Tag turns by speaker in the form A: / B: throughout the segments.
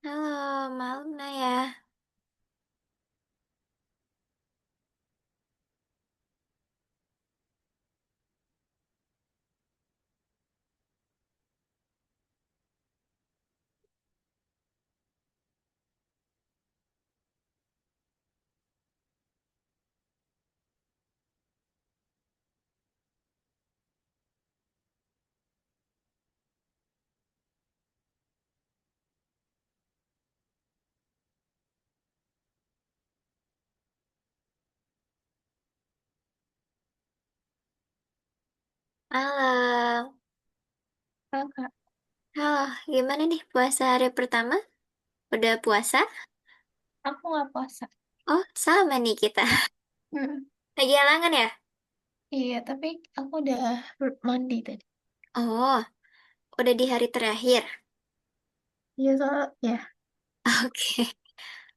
A: Halo, malam Naya. Halo,
B: Halo, Kak.
A: halo. Gimana nih puasa hari pertama? Udah puasa?
B: Aku nggak puasa.
A: Oh, sama nih kita.
B: Hmm.
A: Lagi halangan ya?
B: Iya, tapi aku udah mandi tadi.
A: Oh, udah di hari terakhir.
B: Iya, soal ya.
A: Oke.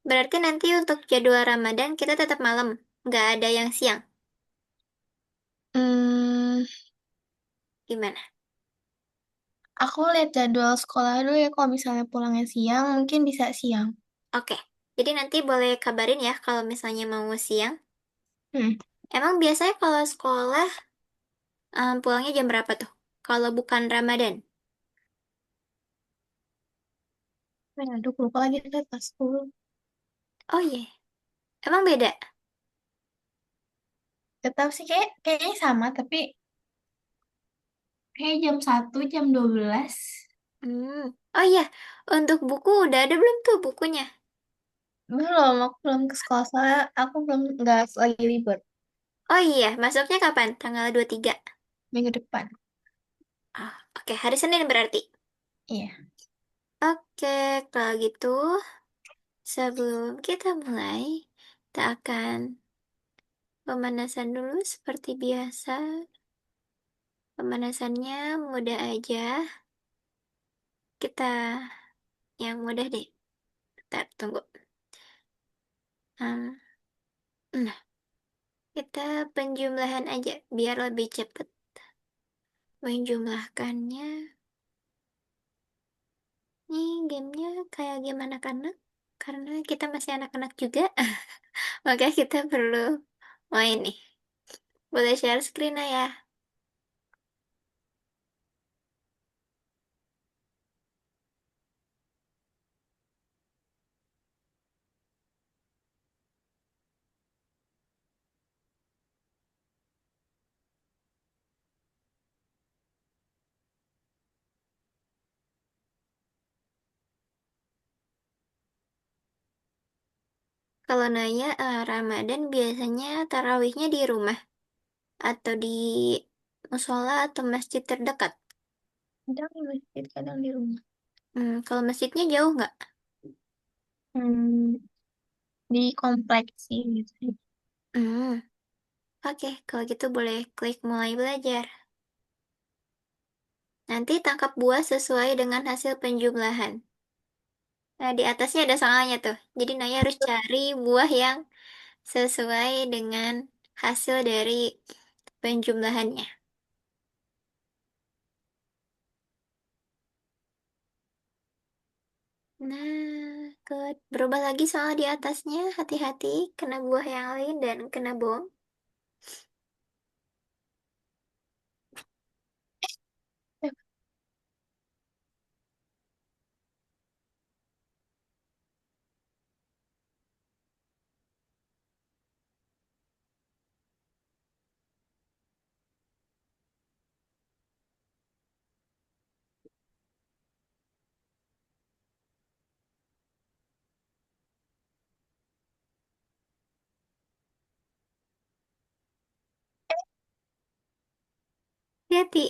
A: Berarti nanti untuk jadwal Ramadan kita tetap malam. Nggak ada yang siang.
B: Hmm,
A: Gimana?
B: aku lihat jadwal sekolah dulu ya. Kalau misalnya pulangnya siang, mungkin bisa siang.
A: Oke. Jadi nanti boleh kabarin ya kalau misalnya mau siang.
B: Hmm.
A: Emang biasanya kalau sekolah pulangnya jam berapa tuh? Kalau bukan Ramadan?
B: Aduh, lupa lagi tadi pas 10.
A: Oh iya. Emang beda?
B: Gak tahu sih, kayaknya sama, tapi kayak jam 1, jam 12.
A: Hmm. Oh iya, untuk buku udah ada belum tuh bukunya?
B: Belum, aku belum ke sekolah soalnya aku belum nggak lagi libur
A: Oh iya, masuknya kapan? Tanggal 23.
B: minggu depan.
A: Ah, oke, hari Senin berarti.
B: Iya.
A: Oke, kalau gitu sebelum kita mulai, kita akan pemanasan dulu seperti biasa. Pemanasannya mudah aja. Kita yang mudah deh. Bentar, tunggu. Hmm, Nah, kita penjumlahan aja biar lebih cepat. Menjumlahkannya. Ini gamenya kayak game anak-anak, karena kita masih anak-anak juga, maka kita perlu main nih. Boleh share screen ya? Kalau Naya, Ramadan biasanya tarawihnya di rumah atau di musola atau masjid terdekat.
B: Kadang di masjid, kadang di rumah.
A: Kalau masjidnya jauh nggak?
B: Hmm, di kompleks sih gitu.
A: Hmm, oke, kalau gitu boleh klik mulai belajar. Nanti tangkap buah sesuai dengan hasil penjumlahan. Nah, di atasnya ada soalnya tuh. Jadi Naya harus cari buah yang sesuai dengan hasil dari penjumlahannya. Nah, berubah lagi soal di atasnya. Hati-hati, kena buah yang lain dan kena bom. Hati-hati.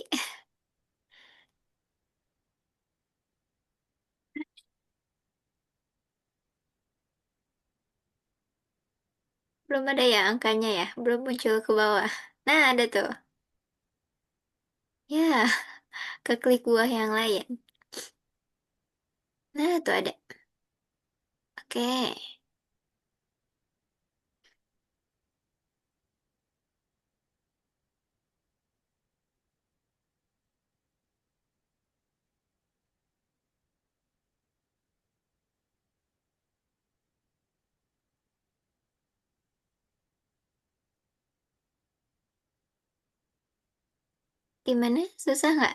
A: Belum ada ya angkanya ya, belum muncul ke bawah. Nah, ada tuh. Ya, keklik buah yang lain. Nah, tuh ada. Oke. Gimana? Susah nggak?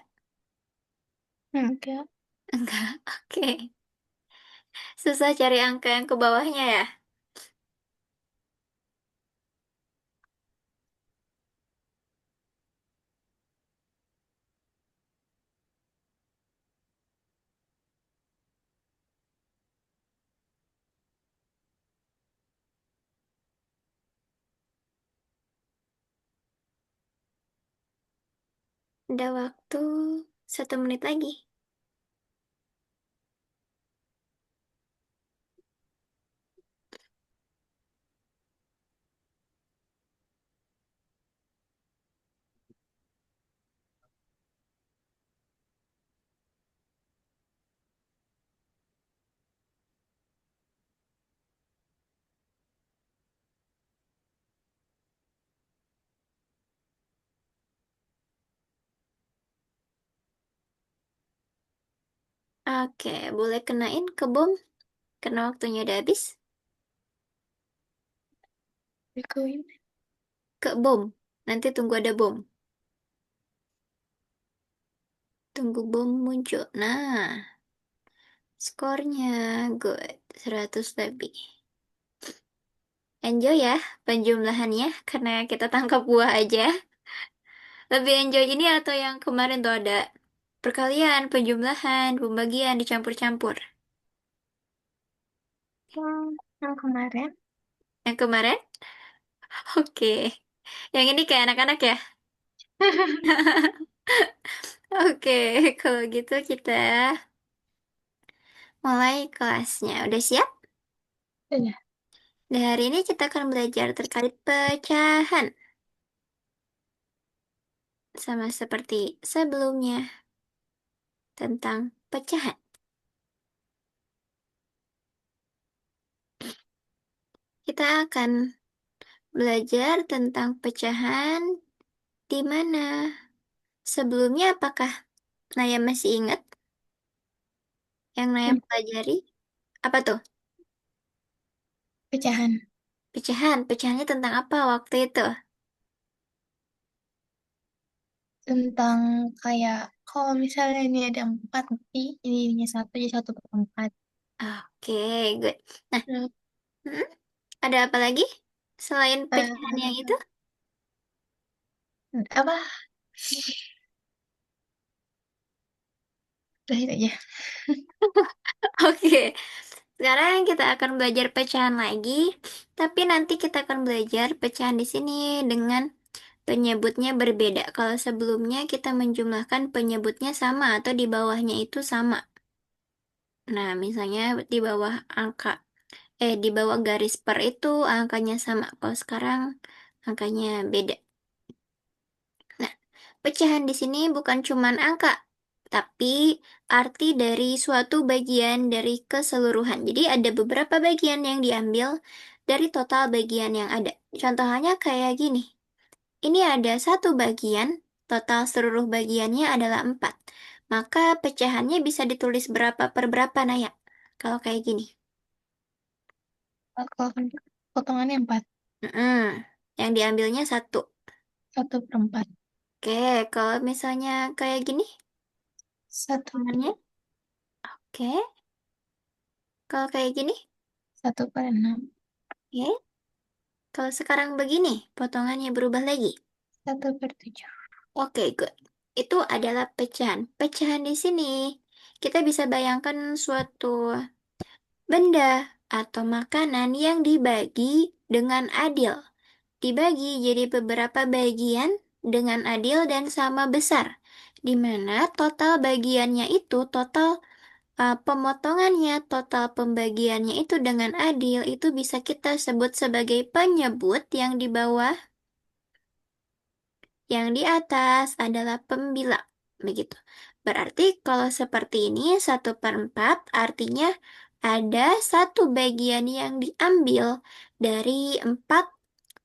B: Enggak.
A: Enggak. Oke. Susah cari angka yang ke bawahnya ya? Ada waktu 1 menit lagi. Oke, boleh kenain ke bom karena waktunya udah habis.
B: Bikuin.
A: Ke bom. Nanti tunggu ada bom. Tunggu bom muncul. Nah, skornya good. 100 lebih. Enjoy ya penjumlahannya karena kita tangkap buah aja. Lebih enjoy ini atau yang kemarin tuh ada perkalian, penjumlahan, pembagian dicampur-campur.
B: Yang kemarin.
A: Yang kemarin? Oke. Yang ini kayak anak-anak ya? Oke, kalau gitu kita mulai kelasnya. Udah siap?
B: Iya.
A: Di hari ini kita akan belajar terkait pecahan. Sama seperti sebelumnya tentang pecahan. Kita akan belajar tentang pecahan di mana sebelumnya apakah Naya masih ingat yang Naya
B: Hmm,
A: pelajari? Apa tuh?
B: Pecahan.
A: Pecahan. Pecahannya tentang apa waktu itu?
B: Tentang kayak kalau misalnya ini ada empat, nanti ininya satu jadi satu per empat.
A: Oke, good. Nah,
B: Terus,
A: hmm, ada apa lagi selain pecahan yang itu?
B: apa? Udah itu aja.
A: Oke, sekarang kita akan belajar pecahan lagi, tapi nanti kita akan belajar pecahan di sini dengan penyebutnya berbeda. Kalau sebelumnya kita menjumlahkan penyebutnya sama atau di bawahnya itu sama. Nah, misalnya di bawah angka, di bawah garis per itu angkanya sama. Kalau sekarang angkanya beda. Nah, pecahan di sini bukan cuman angka, tapi arti dari suatu bagian dari keseluruhan. Jadi ada beberapa bagian yang diambil dari total bagian yang ada. Contohnya kayak gini. Ini ada satu bagian, total seluruh bagiannya adalah 4. Maka pecahannya bisa ditulis berapa per berapa, Naya? Kalau kayak gini.
B: Kalau potongannya empat,
A: Mm-mm. Yang diambilnya 1.
B: satu per empat,
A: Oke, kalau misalnya kayak gini,
B: satu,
A: potongannya. Oke, kalau kayak gini.
B: satu per enam,
A: Oke, kalau sekarang begini, potongannya berubah lagi.
B: satu per tujuh.
A: Oke, good. Itu adalah pecahan. Pecahan di sini, kita bisa bayangkan suatu benda atau makanan yang dibagi dengan adil. Dibagi jadi beberapa bagian dengan adil dan sama besar, di mana total bagiannya itu, total pemotongannya, total pembagiannya itu dengan adil, itu bisa kita sebut sebagai penyebut yang di bawah, yang di atas adalah pembilang. Begitu. Berarti kalau seperti ini, 1/4 artinya ada satu bagian yang diambil dari 4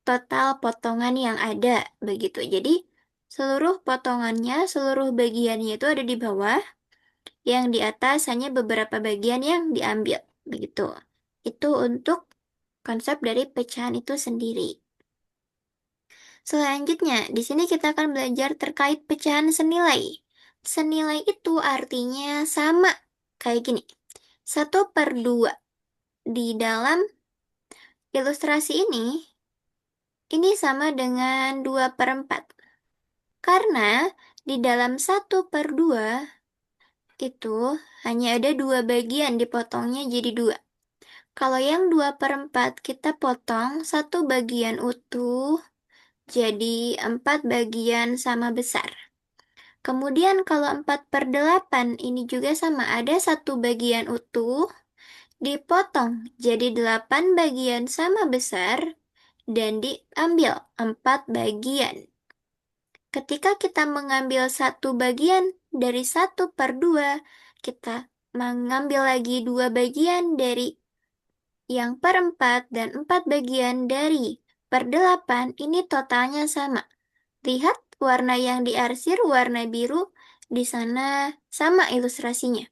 A: total potongan yang ada. Begitu. Jadi, seluruh potongannya, seluruh bagiannya itu ada di bawah, yang di atas hanya beberapa bagian yang diambil. Begitu. Itu untuk konsep dari pecahan itu sendiri. Selanjutnya, di sini kita akan belajar terkait pecahan senilai. Senilai itu artinya sama. Kayak gini. 1/2. Di dalam ilustrasi ini sama dengan 2/4. Karena di dalam 1/2 itu hanya ada dua bagian, dipotongnya jadi dua. Kalau yang 2/4 kita potong satu bagian utuh, jadi 4 bagian sama besar. Kemudian kalau 4/8 ini juga sama, ada satu bagian utuh, dipotong jadi 8 bagian sama besar, dan diambil 4 bagian. Ketika kita mengambil satu bagian dari 1/2, kita mengambil lagi dua bagian dari yang perempat dan 4 bagian dari per 8, ini totalnya sama. Lihat warna yang diarsir warna biru, di sana sama ilustrasinya.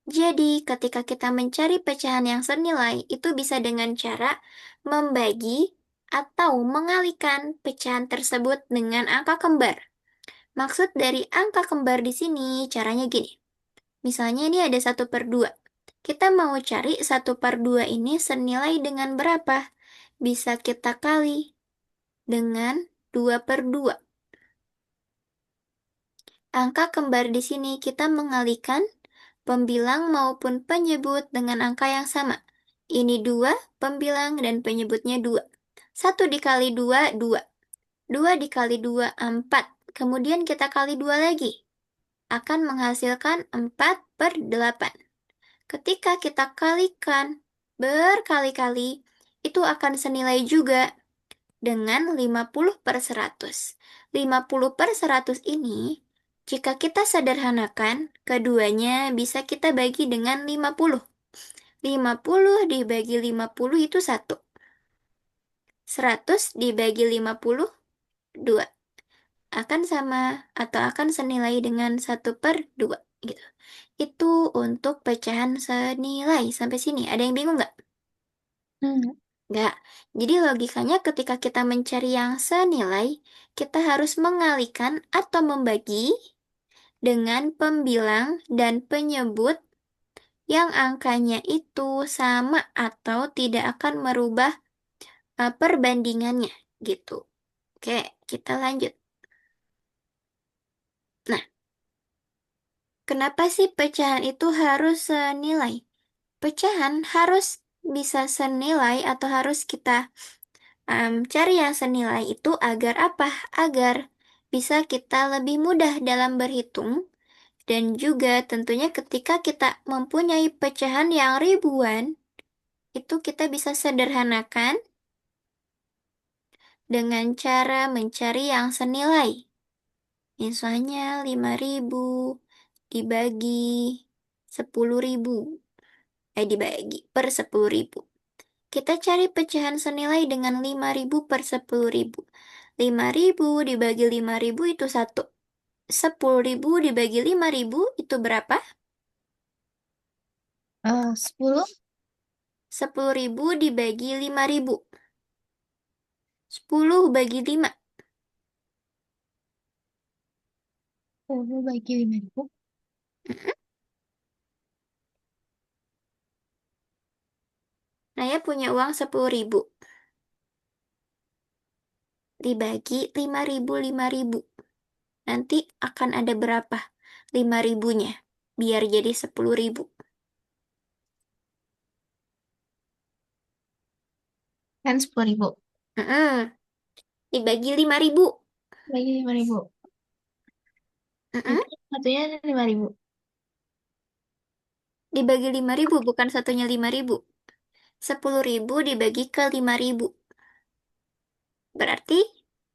A: Jadi, ketika kita mencari pecahan yang senilai, itu bisa dengan cara membagi atau mengalihkan pecahan tersebut dengan angka kembar. Maksud dari angka kembar di sini, caranya gini. Misalnya ini ada 1/2. Kita mau cari 1/2 ini senilai dengan berapa? Bisa kita kali dengan 2/2. Angka kembar di sini kita mengalihkan pembilang maupun penyebut dengan angka yang sama. Ini 2, pembilang dan penyebutnya 2. 1 dikali 2, 2. 2 dikali 2, 4. Kemudian kita kali 2 lagi. Akan menghasilkan 4/8. Ketika kita kalikan berkali-kali, itu akan senilai juga dengan 50/100. 50/100 ini, jika kita sederhanakan, keduanya bisa kita bagi dengan 50. 50 dibagi 50 itu 1. 100 dibagi 50, 2. Akan sama atau akan senilai dengan 1/2. Gitu. Itu untuk pecahan senilai. Sampai sini, ada yang bingung nggak?
B: Hmm.
A: Nggak. Jadi logikanya ketika kita mencari yang senilai, kita harus mengalihkan atau membagi dengan pembilang dan penyebut yang angkanya itu sama atau tidak akan merubah perbandingannya gitu. Oke, kita lanjut. Nah, kenapa sih pecahan itu harus senilai? Pecahan harus bisa senilai atau harus kita cari yang senilai itu agar apa? Agar bisa kita lebih mudah dalam berhitung, dan juga tentunya ketika kita mempunyai pecahan yang ribuan, itu kita bisa sederhanakan dengan cara mencari yang senilai. Misalnya 5.000 dibagi 10.000. Dibagi per 10.000. Kita cari pecahan senilai dengan 5.000 per 10.000. 5.000 dibagi 5.000 itu 1. 10.000 dibagi 5.000 itu berapa?
B: 10.
A: 10.000 dibagi 5.000. 10 bagi 5.
B: 10 bagi 5.000.
A: Naya punya uang 10.000. Dibagi 5.000, 5.000. Nanti akan ada berapa? 5.000-nya. Biar jadi 10.000.
B: Kan 10.000.
A: Dibagi 5.000.
B: Bagi 5.000. Nanti satunya 5.000.
A: Dibagi 5.000, bukan satunya 5.000. 10.000 dibagi ke 5.000. Berarti,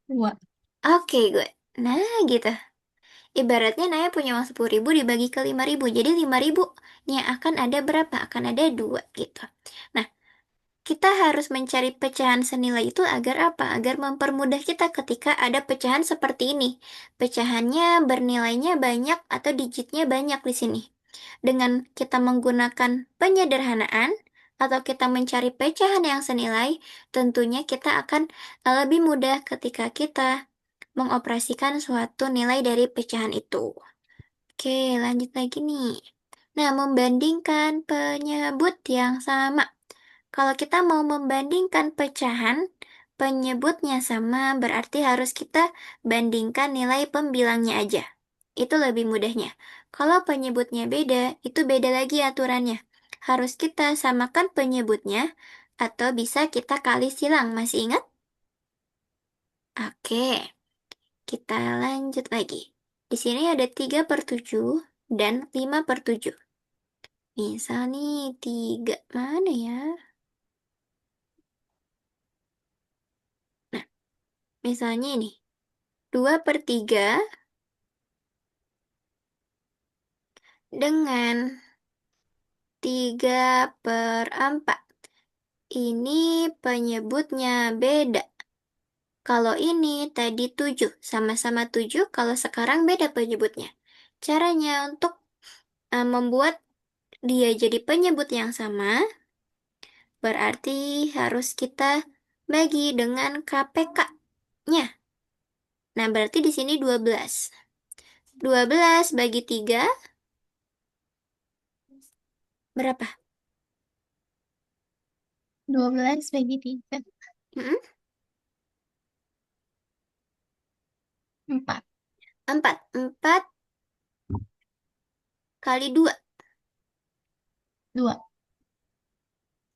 B: 2.
A: oke gue. Nah, gitu. Ibaratnya Naya punya uang 10.000 dibagi ke 5.000. Jadi 5.000-nya akan ada berapa? Akan ada 2 gitu. Nah, kita harus mencari pecahan senilai itu agar apa? Agar mempermudah kita ketika ada pecahan seperti ini. Pecahannya bernilainya banyak atau digitnya banyak di sini. Dengan kita menggunakan penyederhanaan atau kita mencari pecahan yang senilai, tentunya kita akan lebih mudah ketika kita mengoperasikan suatu nilai dari pecahan itu. Oke, lanjut lagi nih. Nah, membandingkan penyebut yang sama. Kalau kita mau membandingkan pecahan, penyebutnya sama, berarti harus kita bandingkan nilai pembilangnya aja. Itu lebih mudahnya. Kalau penyebutnya beda, itu beda lagi aturannya. Harus kita samakan penyebutnya, atau bisa kita kali silang. Masih ingat? Oke, kita lanjut lagi. Di sini ada 3/7 dan 5/7. Misal nih, 3 mana ya? Nah, misalnya ini. 2/3 dengan 3/4. Ini penyebutnya beda. Kalau ini tadi 7, sama-sama 7, kalau sekarang beda penyebutnya. Caranya untuk membuat dia jadi penyebut yang sama, berarti harus kita bagi dengan KPK-nya. Nah, berarti di sini 12. 12 bagi 3, berapa?
B: 12 bagi 3.
A: Mm-mm,
B: 4.
A: 4. 4 kali 2.
B: 2.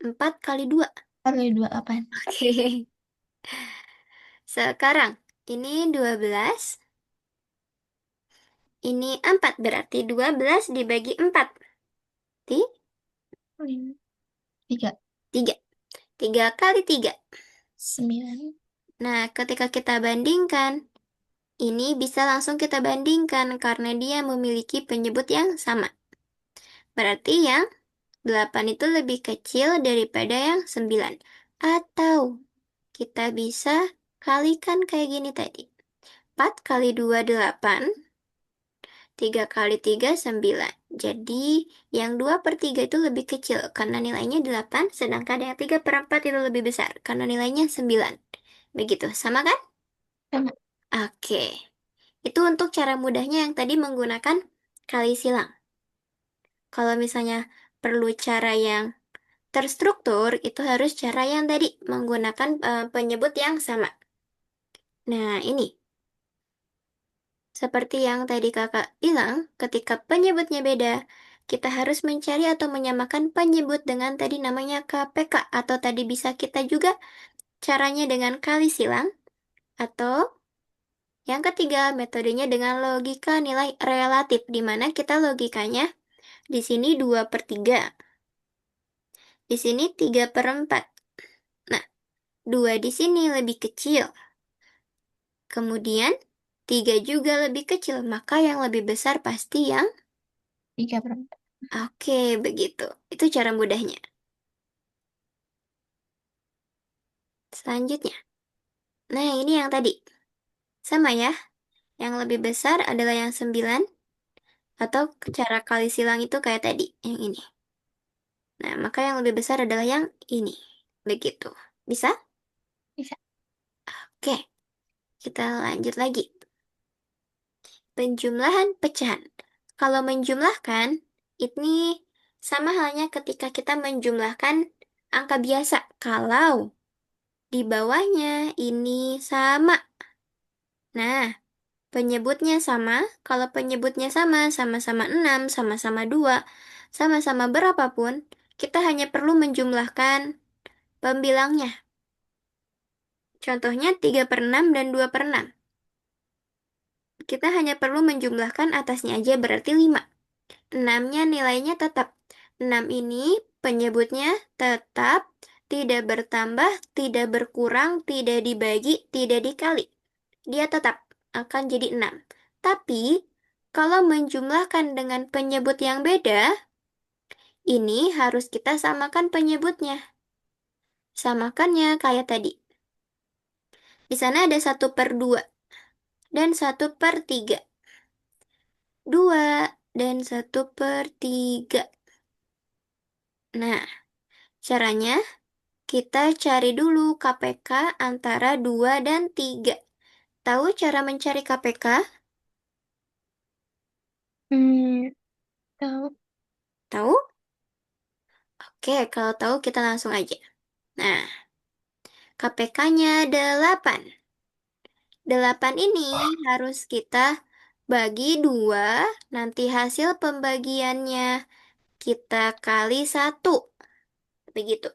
A: 4 kali 2.
B: 4 kali 2, 8.
A: Oke. Sekarang, ini 12. Ini 4. Berarti 12 dibagi 4.
B: 3.
A: 3. 3 kali 3.
B: 9.
A: Nah, ketika kita bandingkan, ini bisa langsung kita bandingkan karena dia memiliki penyebut yang sama. Berarti yang 8 itu lebih kecil daripada yang 9. Atau kita bisa kalikan kayak gini tadi. 4 kali 2, 8. 3 kali 3, 9. Jadi, yang 2/3 itu lebih kecil karena nilainya 8, sedangkan yang 3/4 itu lebih besar karena nilainya 9. Begitu, sama kan?
B: Sama.
A: Oke, itu untuk cara mudahnya yang tadi menggunakan kali silang. Kalau misalnya perlu cara yang terstruktur, itu harus cara yang tadi menggunakan penyebut yang sama. Nah, ini. Seperti yang tadi kakak bilang, ketika penyebutnya beda, kita harus mencari atau menyamakan penyebut dengan tadi namanya KPK, atau tadi bisa kita juga caranya dengan kali silang, atau yang ketiga metodenya dengan logika nilai relatif, di mana kita logikanya di sini 2/3, di sini 3/4. Nah, 2 di sini lebih kecil, kemudian 3 juga lebih kecil, maka yang lebih besar pasti yang
B: 3/4.
A: oke, begitu. Itu cara mudahnya. Selanjutnya. Nah, ini yang tadi. Sama ya. Yang lebih besar adalah yang 9. Atau cara kali silang itu kayak tadi. Yang ini. Nah, maka yang lebih besar adalah yang ini. Begitu. Bisa?
B: Bisa.
A: Oke. Kita lanjut lagi. Penjumlahan pecahan. Kalau menjumlahkan, ini sama halnya ketika kita menjumlahkan angka biasa. Kalau di bawahnya ini sama. Nah, penyebutnya sama, kalau penyebutnya sama, sama-sama 6, sama-sama 2, sama-sama berapapun, kita hanya perlu menjumlahkan pembilangnya. Contohnya 3/6 dan 2/6. Kita hanya perlu menjumlahkan atasnya aja berarti 5. 6-nya nilainya tetap. 6 ini penyebutnya tetap, tidak bertambah, tidak berkurang, tidak dibagi, tidak dikali. Dia tetap akan jadi 6. Tapi, kalau menjumlahkan dengan penyebut yang beda, ini harus kita samakan penyebutnya. Samakannya kayak tadi. Di sana ada 1/2 dan 1/3. 2 dan 1/3. Nah, Caranya, kita cari dulu KPK antara 2 dan 3. Tahu cara mencari KPK?
B: Hmm, tahu.
A: Tahu? Oke, kalau tahu kita langsung aja. Nah, KPK-nya 8. 8 ini harus kita bagi 2, nanti hasil pembagiannya kita kali 1. Begitu.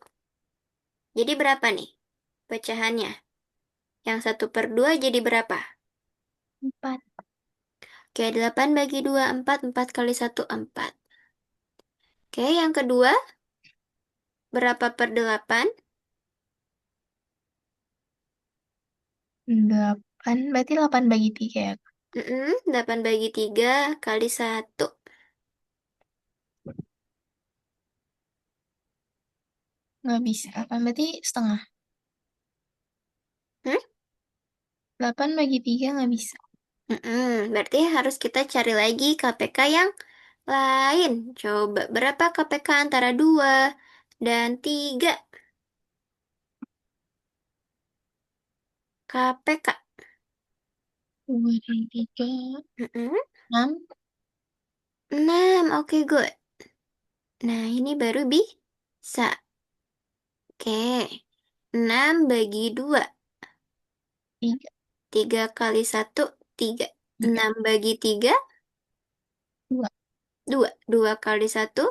A: Jadi berapa nih pecahannya? Yang 1/2 jadi berapa?
B: 4.
A: Oke, 8 bagi 2, 4. 4 kali 1, 4. Oke, yang kedua, berapa per 8?
B: 8. Berarti 8 bagi 3 ya, Kak?
A: 8 bagi 3 kali 1.
B: Nggak bisa. 8 berarti setengah.
A: Hmm?
B: 8 bagi 3 nggak bisa.
A: Berarti harus kita cari lagi KPK yang lain. Coba, berapa KPK antara 2 dan 3? KPK.
B: 2 dan 3.
A: Mm-mm.
B: 6.
A: 6, oke good. Nah, ini baru bisa. Oke, 6 bagi 2.
B: 3.
A: 3 kali 1, 3.
B: 3.
A: 6 bagi 3,
B: 2.
A: 2. 2 kali 1.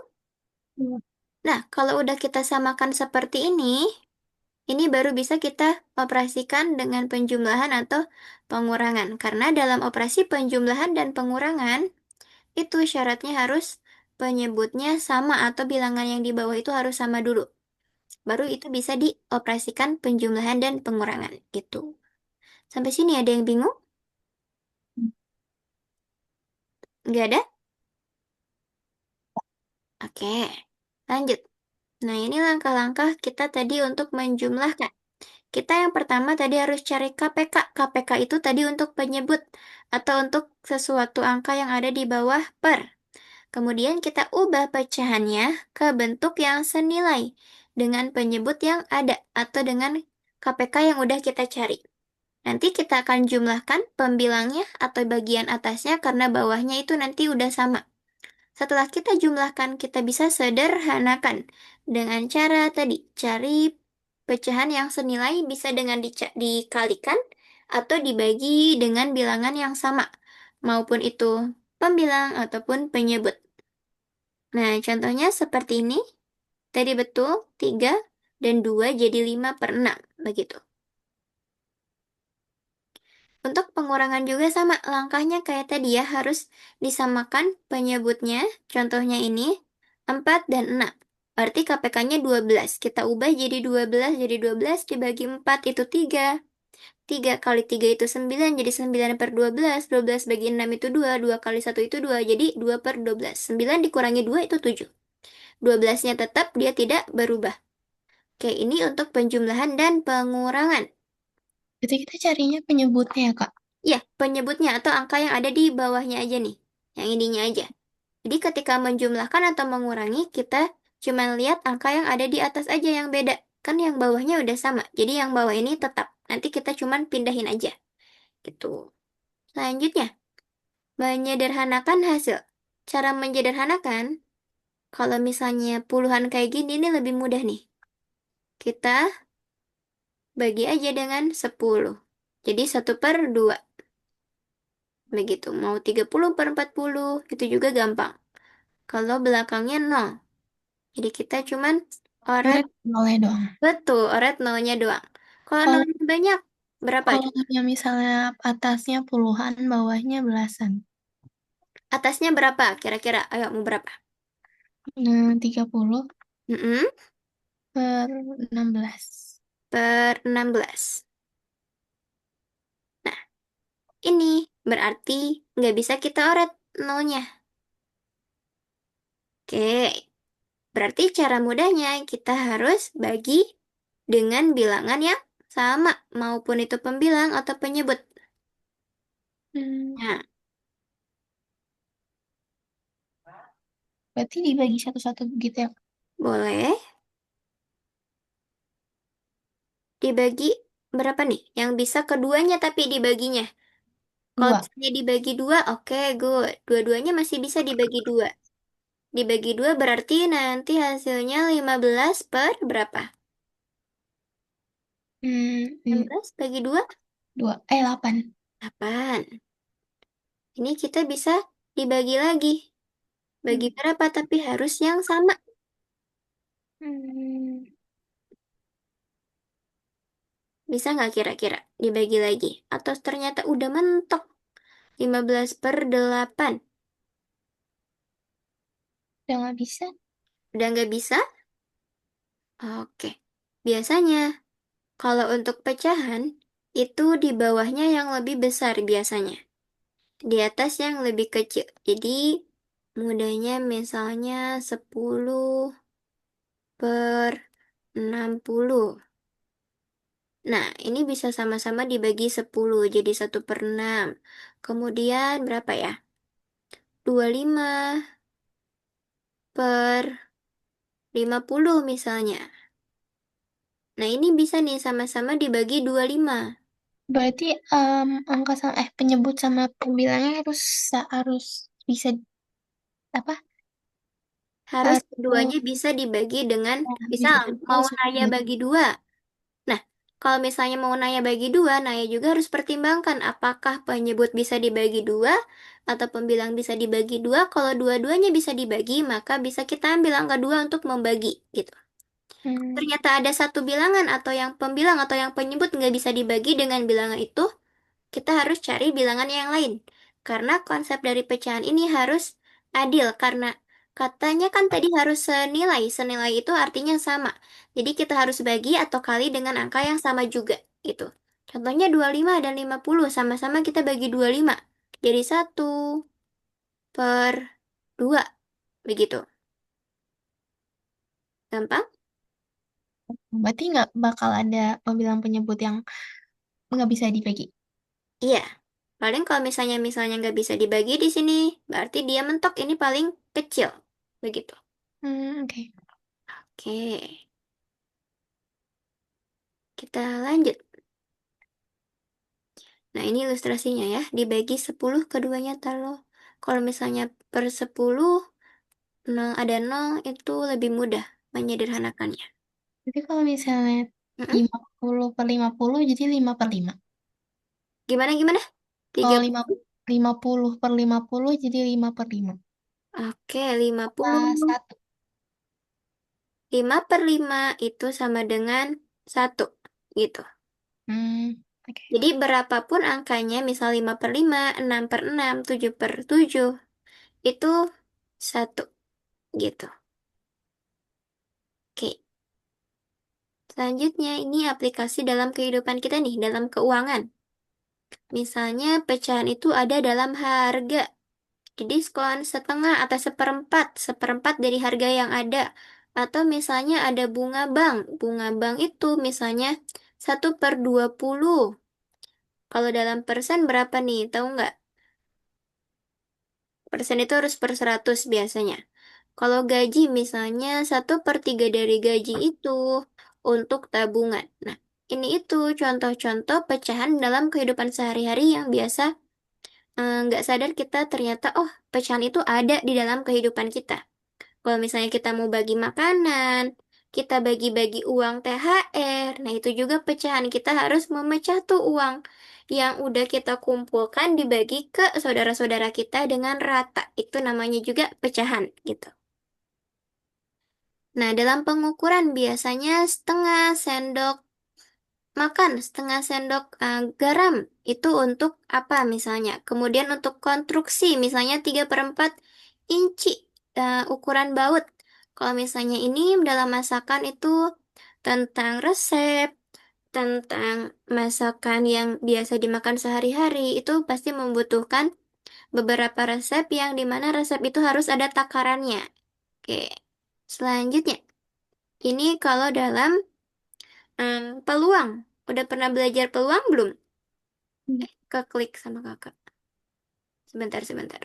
B: 2.
A: Nah, kalau udah kita samakan seperti ini baru bisa kita operasikan dengan penjumlahan atau pengurangan. Karena dalam operasi penjumlahan dan pengurangan, itu syaratnya harus penyebutnya sama atau bilangan yang di bawah itu harus sama dulu. Baru itu bisa dioperasikan penjumlahan dan pengurangan gitu. Sampai sini ada yang bingung? Nggak ada? Oke, lanjut. Nah, ini langkah-langkah kita tadi untuk menjumlahkan. Kita yang pertama tadi harus cari KPK. KPK itu tadi untuk penyebut atau untuk sesuatu angka yang ada di bawah per. Kemudian kita ubah pecahannya ke bentuk yang senilai dengan penyebut yang ada atau dengan KPK yang udah kita cari. Nanti kita akan jumlahkan pembilangnya atau bagian atasnya karena bawahnya itu nanti udah sama. Setelah kita jumlahkan, kita bisa sederhanakan dengan cara tadi, cari pecahan yang senilai bisa dengan dikalikan atau dibagi dengan bilangan yang sama, maupun itu pembilang ataupun penyebut. Nah, contohnya seperti ini. Tadi betul, 3 dan 2 jadi 5/6, begitu. Untuk pengurangan juga sama, langkahnya kayak tadi ya, harus disamakan penyebutnya, contohnya ini, 4 dan 6. Berarti KPK-nya 12. Kita ubah jadi 12, jadi 12 dibagi 4 itu 3. 3 kali 3 itu 9, jadi 9/12. 12 bagi 6 itu 2, 2 kali 1 itu 2, jadi 2/12. 9 dikurangi 2 itu 7. 12-nya tetap, dia tidak berubah. Oke, ini untuk penjumlahan dan pengurangan.
B: Berarti kita carinya penyebutnya ya, Kak?
A: Ya, penyebutnya atau angka yang ada di bawahnya aja nih. Yang ininya aja. Jadi ketika menjumlahkan atau mengurangi, kita cuma lihat angka yang ada di atas aja yang beda. Kan yang bawahnya udah sama. Jadi yang bawah ini tetap. Nanti kita cuma pindahin aja. Gitu. Selanjutnya, menyederhanakan hasil. Cara menyederhanakan, kalau misalnya puluhan kayak gini, ini lebih mudah nih. Kita bagi aja dengan 10. Jadi 1/2. Begitu. Mau 30/40, itu juga gampang. Kalau belakangnya 0. Jadi kita cuman oret,
B: Oret nolnya doang.
A: betul, oret nolnya doang. Kalau
B: Kalau
A: nolnya banyak, berapa
B: kalau
A: coba?
B: yang misalnya atasnya puluhan, bawahnya belasan.
A: Atasnya berapa kira-kira? Ayo, mau berapa?
B: Nah, 30
A: Mm-mm,
B: per 16.
A: per 16. Nah, ini berarti nggak bisa kita oret nolnya. Oke, berarti cara mudahnya kita harus bagi dengan bilangan yang sama, maupun itu pembilang atau penyebut.
B: Hmm,
A: Nah,
B: berarti dibagi satu-satu begitu ya, Kak?
A: boleh. dibagi berapa nih? Yang bisa keduanya tapi dibaginya. Kalau
B: Dua.
A: misalnya dibagi dua, oke, good. Dua-duanya masih bisa dibagi dua. Dibagi dua berarti nanti hasilnya 15 per berapa?
B: Hmm,
A: 16 bagi dua,
B: dua. 8.
A: 8. Ini kita bisa dibagi lagi. Bagi
B: Hmm.
A: berapa tapi harus yang sama.
B: Hmm,
A: Bisa nggak kira-kira dibagi lagi? Atau ternyata udah mentok 15 per 8?
B: udah nggak bisa.
A: Udah nggak bisa? Oke. Biasanya, kalau untuk pecahan, itu di bawahnya yang lebih besar biasanya. Di atas yang lebih kecil. Jadi, mudahnya misalnya 10 per 60. Nah, ini bisa sama-sama dibagi 10, jadi 1/6. Kemudian berapa ya? 25 per 50 misalnya. Nah, ini bisa nih sama-sama dibagi 25.
B: Berarti angka sama penyebut sama pembilangnya harus bisa apa?
A: Harus
B: Harus
A: keduanya bisa dibagi dengan,
B: bisa
A: misal
B: kedua
A: mau naya
B: seperti
A: bagi dua. Nah, kalau misalnya mau naya bagi dua, naya juga harus pertimbangkan apakah penyebut bisa dibagi dua atau pembilang bisa dibagi dua. Kalau dua-duanya bisa dibagi, maka bisa kita ambil angka dua untuk membagi, gitu.
B: hmm,
A: Ternyata ada satu bilangan atau yang pembilang atau yang penyebut nggak bisa dibagi dengan bilangan itu, kita harus cari bilangan yang lain. Karena konsep dari pecahan ini harus adil, karena katanya kan tadi harus senilai. Senilai itu artinya sama. Jadi kita harus bagi atau kali dengan angka yang sama juga, gitu. Contohnya 25 dan 50, sama-sama kita bagi 25. Jadi 1/2. Begitu. Gampang?
B: berarti nggak bakal ada pembilang penyebut yang nggak bisa dibagi.
A: Iya. Paling kalau misalnya nggak bisa dibagi di sini, berarti dia mentok ini paling kecil. Begitu.
B: Oke.
A: Oke, kita lanjut. Nah, ini ilustrasinya ya. Dibagi 10 keduanya taruh. Kalau misalnya per 10, 0 ada 0 itu lebih mudah menyederhanakannya.
B: Jadi kalau misalnya
A: Mm-mm.
B: 50/50 jadi 5/5.
A: Gimana gimana?
B: Kalau
A: 30.
B: 50/50 jadi 5/5.
A: Oke, 50.
B: Satu.
A: 5/5 itu sama dengan 1. Gitu.
B: Oke.
A: Jadi berapapun angkanya, misal 5/5, 6/6, 7/7, itu 1. Gitu. Oke. Selanjutnya, ini aplikasi dalam kehidupan kita nih, dalam keuangan. Misalnya, pecahan itu ada dalam harga. Jadi, diskon setengah atau seperempat, seperempat dari harga yang ada. Atau misalnya ada bunga bank. Bunga bank itu misalnya 1/20. Kalau dalam persen berapa nih? Tahu nggak? Persen itu harus per 100 biasanya. Kalau gaji misalnya 1/3 dari gaji itu untuk tabungan. Nah, ini itu contoh-contoh pecahan dalam kehidupan sehari-hari yang biasa nggak sadar kita ternyata, oh, pecahan itu ada di dalam kehidupan kita. Kalau misalnya kita mau bagi makanan, kita bagi-bagi uang THR, nah itu juga pecahan. Kita harus memecah tuh uang yang udah kita kumpulkan dibagi ke saudara-saudara kita dengan rata. Itu namanya juga pecahan gitu. Nah, dalam pengukuran biasanya setengah sendok makan, setengah sendok garam. Itu untuk apa misalnya? Kemudian untuk konstruksi, misalnya 3/4 inci ukuran baut. Kalau misalnya ini dalam masakan itu tentang resep, tentang masakan yang biasa dimakan sehari-hari, itu pasti membutuhkan beberapa resep yang dimana resep itu harus ada takarannya. Oke, selanjutnya. Ini kalau dalam peluang. Udah pernah belajar peluang belum? Keklik sama kakak. Sebentar, sebentar.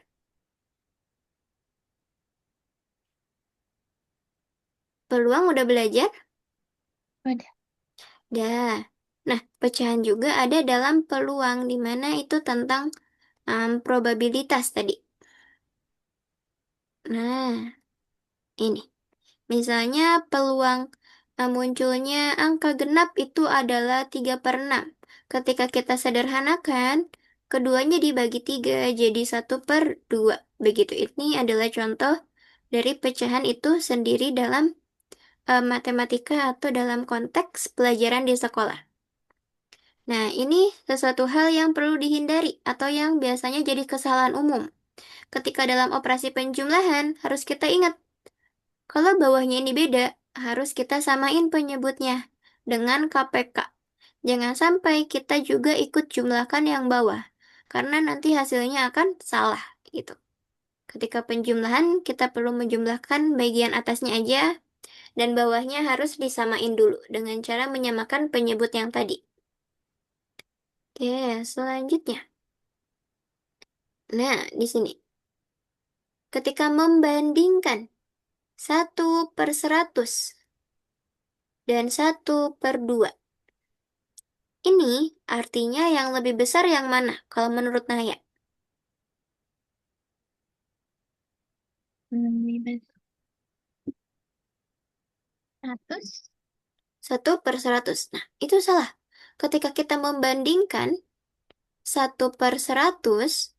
A: Peluang udah belajar?
B: Ada.
A: Dah. Nah, pecahan juga ada dalam peluang, di mana itu tentang probabilitas tadi. Nah, ini. Misalnya peluang munculnya angka genap itu adalah 3/6. Ketika kita sederhanakan, keduanya dibagi 3 jadi 1/2. Begitu, ini adalah contoh dari pecahan itu sendiri dalam matematika atau dalam konteks pelajaran di sekolah. Nah, ini sesuatu hal yang perlu dihindari atau yang biasanya jadi kesalahan umum. Ketika dalam operasi penjumlahan, harus kita ingat, kalau bawahnya ini beda, harus kita samain penyebutnya dengan KPK. Jangan sampai kita juga ikut jumlahkan yang bawah, karena nanti hasilnya akan salah, gitu. Ketika penjumlahan, kita perlu menjumlahkan bagian atasnya aja, dan bawahnya harus disamain dulu dengan cara menyamakan penyebut yang tadi. Oke, selanjutnya. Nah, di sini. Ketika membandingkan 1/100 dan 1/2. Ini artinya yang lebih besar yang mana kalau menurut Naya?
B: Bebas 100.
A: 1/100. Nah, itu salah. Ketika kita membandingkan 1/100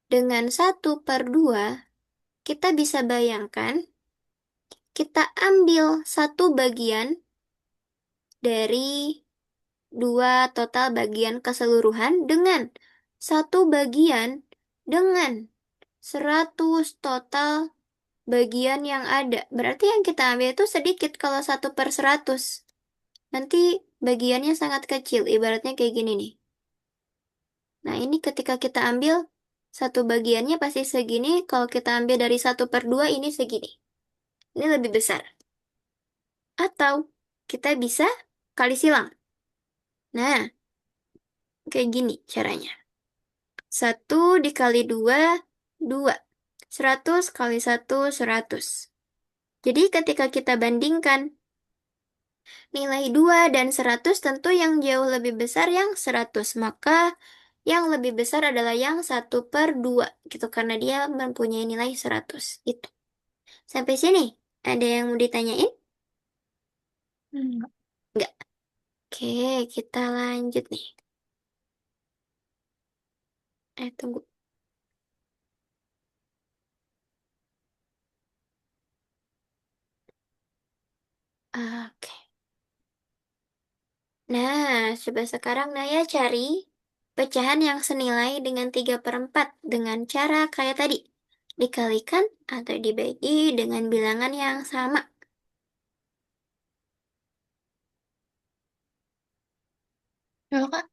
A: dengan 1/2, kita bisa bayangkan kita ambil satu bagian dari dua total bagian keseluruhan dengan satu bagian dengan 100 total bagian yang ada. Berarti yang kita ambil itu sedikit kalau 1/100. Nanti bagiannya sangat kecil, ibaratnya kayak gini nih. Nah, ini ketika kita ambil satu bagiannya pasti segini, kalau kita ambil dari 1/2 ini segini. Ini lebih besar. Atau kita bisa kali silang. Nah, kayak gini caranya. 1 dikali 2, 2. 100 kali 1, 100. Jadi ketika kita bandingkan nilai 2 dan 100, tentu yang jauh lebih besar yang 100. Maka yang lebih besar adalah yang 1/2. Gitu, karena dia mempunyai nilai 100. Itu. Sampai sini, ada yang mau ditanyain?
B: Enggak.
A: Enggak. Oke, kita lanjut nih. Tunggu. Oke. Nah, coba sekarang Naya cari pecahan yang senilai dengan 3/4 dengan cara kayak tadi. Dikalikan atau dibagi dengan bilangan yang sama.
B: Kalau Kak,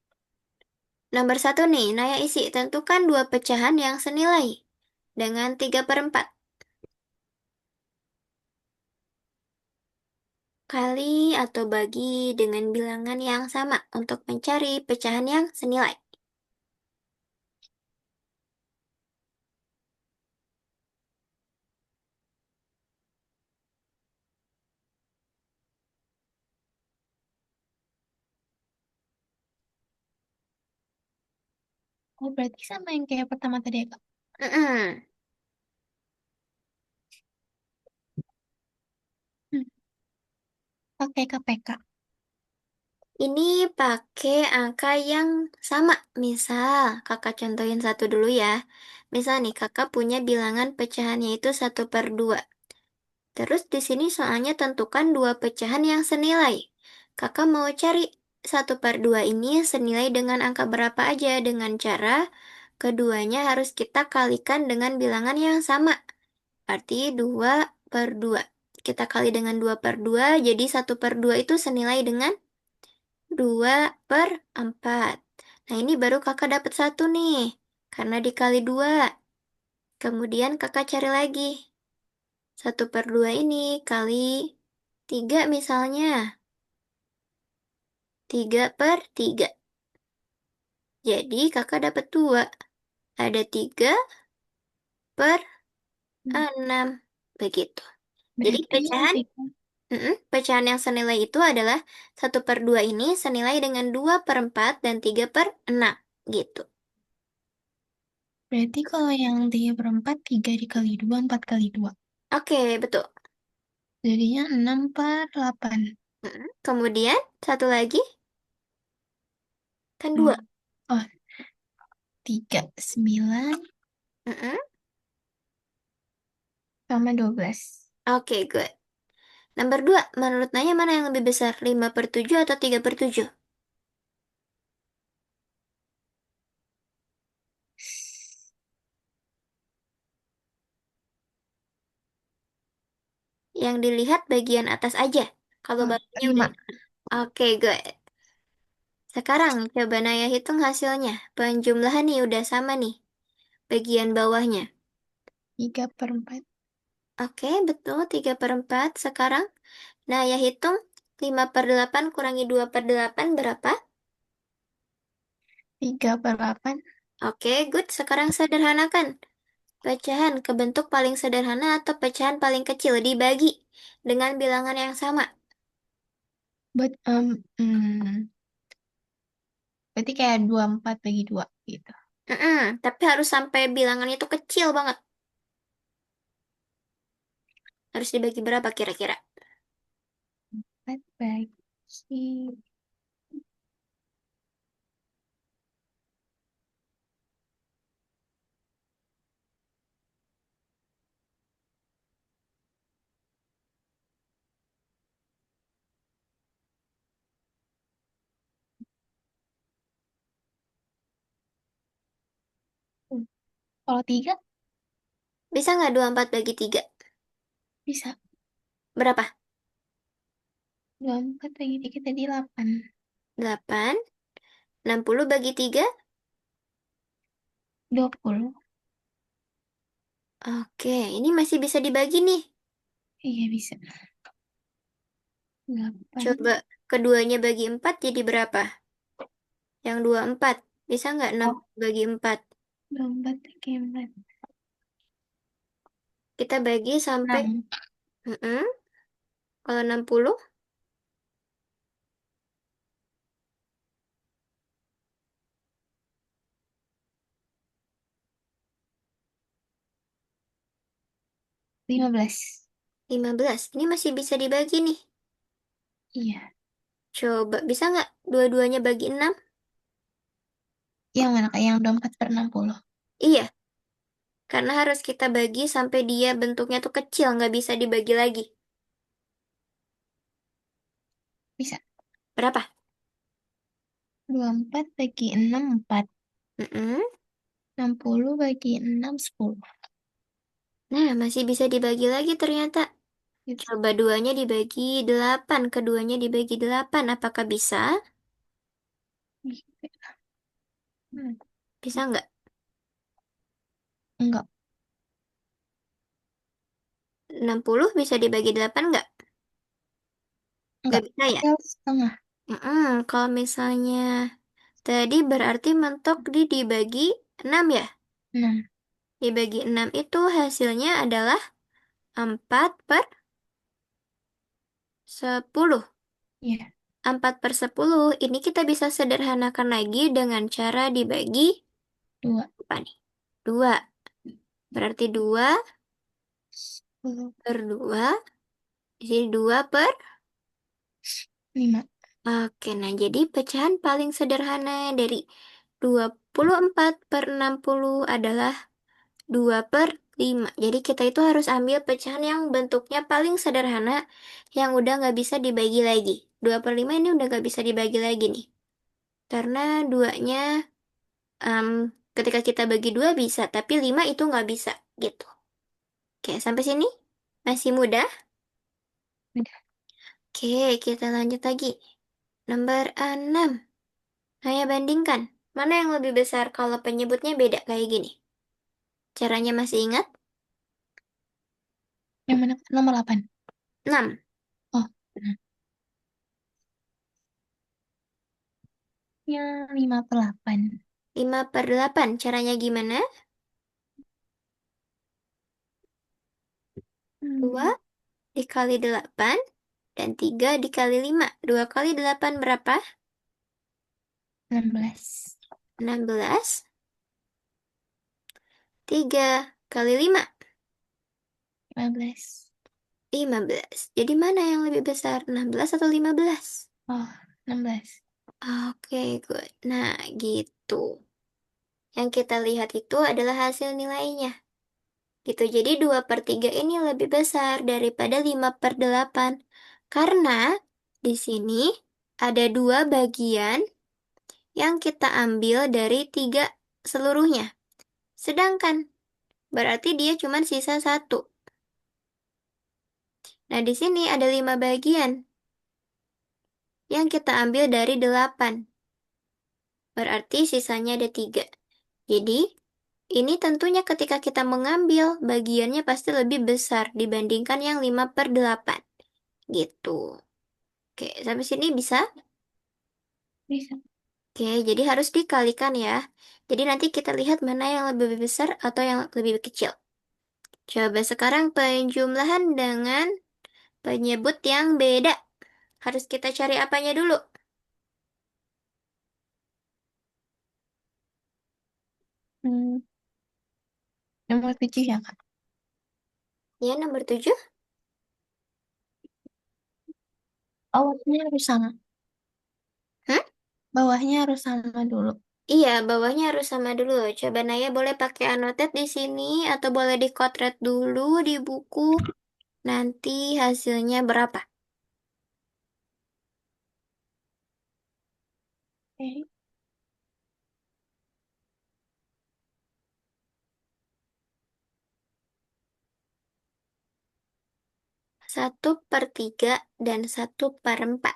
A: Nomor 1 nih, Naya isi. Tentukan dua pecahan yang senilai dengan 3/4. Kali atau bagi dengan bilangan yang sama untuk mencari pecahan yang senilai.
B: oh berarti sama yang kayak pertama tadi ya Kak?
A: Mm-mm.
B: Hmm. Pakai KPK.
A: Ini pakai angka yang sama. Misal, kakak contohin satu dulu ya. Misal nih, kakak punya bilangan pecahannya itu 1/2. Terus di sini soalnya tentukan dua pecahan yang senilai. Kakak mau cari 1/2 ini senilai dengan angka berapa aja, dengan cara keduanya harus kita kalikan dengan bilangan yang sama. Arti 2/2. Kita kali dengan 2/2, jadi 1/2 itu senilai dengan 2/4. Nah, ini baru kakak dapat satu nih, karena dikali 2. Kemudian kakak cari lagi. 1/2 ini kali 3 misalnya. 3/3. Jadi kakak dapat 2. Ada 3/6.
B: Hmm.
A: Begitu. Jadi
B: Berarti ini
A: pecahan
B: sih Kak.
A: Pecahan yang senilai itu adalah 1/2 ini senilai dengan 2/4 dan 3/6 gitu.
B: Berarti kalau yang 3/4, 3 dikali 2, 4 kali 2.
A: Oke, betul.
B: Jadinya 6/8.
A: Kemudian, satu lagi, kan dua.
B: Hmm. Oh, 3, 9,
A: Mm-mm.
B: sama 12.
A: Oke, good. Nomor 2, menurut Naya mana yang lebih besar? 5/7 atau 3/7? Yang dilihat bagian atas aja. Kalau
B: Oh,
A: bawahnya udah.
B: 5.
A: Oke, good. Sekarang coba Naya hitung hasilnya. Penjumlahan nih udah sama nih. Bagian bawahnya.
B: 3/4.
A: Oke, betul. 3/4. Sekarang Naya hitung 5/8 kurangi 2/8 berapa?
B: 3/8.
A: Oke, good. Sekarang sederhanakan. Pecahan ke bentuk paling sederhana atau pecahan paling kecil dibagi dengan bilangan yang sama.
B: But, berarti kayak 24 bagi 2 gitu.
A: Tapi harus sampai bilangannya itu kecil banget. Harus dibagi berapa kira-kira?
B: 4 bagi Kalau 3
A: Bisa nggak 24 bagi 3?
B: bisa.
A: Berapa?
B: 24 bagi 3 tadi 8.
A: 8. 60 bagi 3?
B: 20.
A: Oke, ini masih bisa dibagi nih.
B: Iya bisa. 8.
A: Coba keduanya bagi 4 jadi berapa? Yang dua 4. Bisa nggak 6
B: Oh,
A: bagi 4?
B: 24 bagi 4.
A: Kita bagi sampai
B: 6.
A: mm-mm. Kalau 60,
B: 15.
A: 15. Ini masih bisa dibagi nih.
B: Iya.
A: Coba bisa nggak dua-duanya bagi 6?
B: Yang mana kayak yang 24/60?
A: Iya, karena harus kita bagi sampai dia bentuknya tuh kecil, nggak bisa dibagi lagi.
B: Bisa.
A: Berapa?
B: 24 bagi 6, 4.
A: Mm-mm.
B: 60 bagi 6, 10.
A: Nah, masih bisa dibagi lagi ternyata.
B: Gitu.
A: Coba duanya dibagi 8, keduanya dibagi 8. Apakah bisa?
B: Hmm.
A: Bisa nggak?
B: Enggak.
A: 60 bisa dibagi 8 nggak? Nggak
B: Enggak.
A: bisa ya?
B: Tinggal setengah.
A: Kalau misalnya tadi berarti mentok dibagi 6 ya?
B: 6.
A: Dibagi 6 itu hasilnya adalah 4/10.
B: Iya.
A: 4/10 ini kita bisa sederhanakan lagi dengan cara dibagi
B: 2.
A: apa nih? 2. Berarti 2
B: 10.
A: per 2. Di sini 2 per.
B: 5.
A: Oke, nah jadi pecahan paling sederhana dari 24/60 adalah 2/5. Jadi kita itu harus ambil pecahan yang bentuknya paling sederhana yang udah nggak bisa dibagi lagi. 2/5 ini udah nggak bisa dibagi lagi nih. Karena duanya em, ketika kita bagi 2 bisa, tapi 5 itu nggak bisa gitu. Oke, sampai sini masih mudah.
B: Udah.
A: Oke, kita lanjut lagi. Nomor 6. Saya bandingkan. Mana yang lebih besar kalau penyebutnya beda kayak gini? Caranya masih ingat?
B: Yang mana? Nomor 8.
A: 6.
B: Oh. Nah. Yang 5/8.
A: 5/8. Caranya gimana? 2
B: Hmm.
A: dikali 8. Dan 3 dikali 5. 2 kali 8 berapa?
B: 16.
A: 16. 3 kali 5.
B: 15.
A: 15. Jadi mana yang lebih besar? 16 atau 15?
B: Oh, 16.
A: Oke, good. Nah, gitu. Yang kita lihat itu adalah hasil nilainya. Gitu. Jadi 2 per 3 ini lebih besar daripada 5 per 8. Karena di sini ada dua bagian yang kita ambil dari 3 seluruhnya. Sedangkan berarti dia cuma sisa satu. Nah, di sini ada 5 bagian yang kita ambil dari 8. Berarti sisanya ada 3. Jadi, ini tentunya ketika kita mengambil, bagiannya pasti lebih besar dibandingkan yang 5 per 8. Gitu. Oke, sampai sini bisa?
B: Bisa.
A: Oke, jadi harus dikalikan ya. Jadi nanti kita lihat mana yang lebih besar atau yang lebih kecil. Coba sekarang penjumlahan dengan penyebut yang beda. Harus kita cari apanya dulu?
B: Hmm, nomor 7 ya, Kak.
A: Ya, nomor 7.
B: Bawahnya harus sama.
A: Hmm?
B: Bawahnya harus sama dulu.
A: Iya, bawahnya harus sama dulu. Coba Naya boleh pakai anotet di sini atau boleh dikotret dulu di buku. Nanti hasilnya berapa?
B: Oke.
A: 1/3 dan 1/4.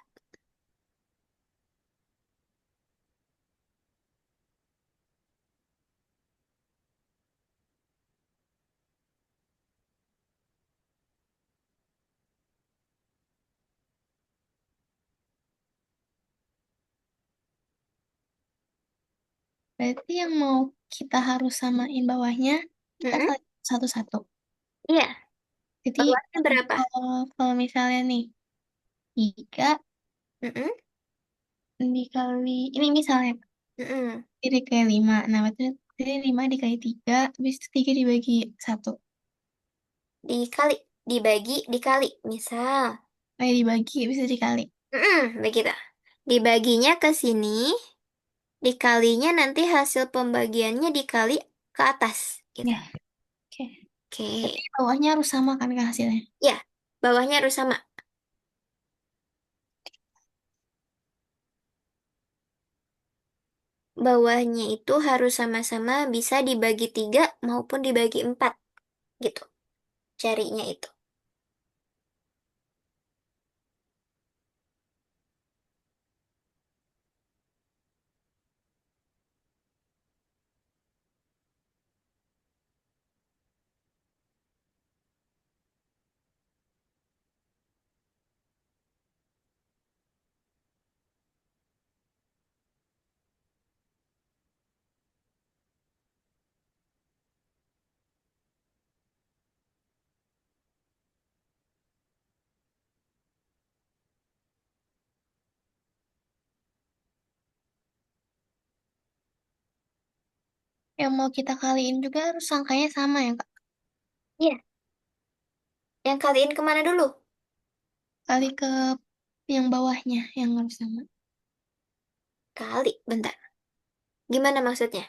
B: Berarti yang mau kita harus samain bawahnya, kita
A: Mm-mm.
B: kali satu-satu.
A: Iya,
B: Jadi
A: bawahnya berapa?
B: kalau misalnya nih, 3
A: Mm-mm.
B: dikali, ini misalnya,
A: Mm-mm.
B: jadi kayak 5. Nah, berarti jadi 5 dikali 3, habis itu 3 dibagi satu.
A: Dikali, dibagi, dikali. Misal,
B: Dibagi, bisa dikali.
A: begitu. Dibaginya ke sini, dikalinya nanti hasil pembagiannya dikali ke atas, gitu.
B: Ya, oke. Berarti
A: Oke.
B: bawahnya harus sama kan Kak, hasilnya?
A: Ya, bawahnya harus sama. Bawahnya itu harus sama-sama bisa dibagi 3 maupun dibagi 4, gitu. Carinya itu.
B: Yang mau kita kaliin juga harus angkanya sama ya Kak?
A: Iya, yang kaliin kemana dulu?
B: Kali ke yang bawahnya yang harus sama.
A: Kali, bentar. Gimana maksudnya?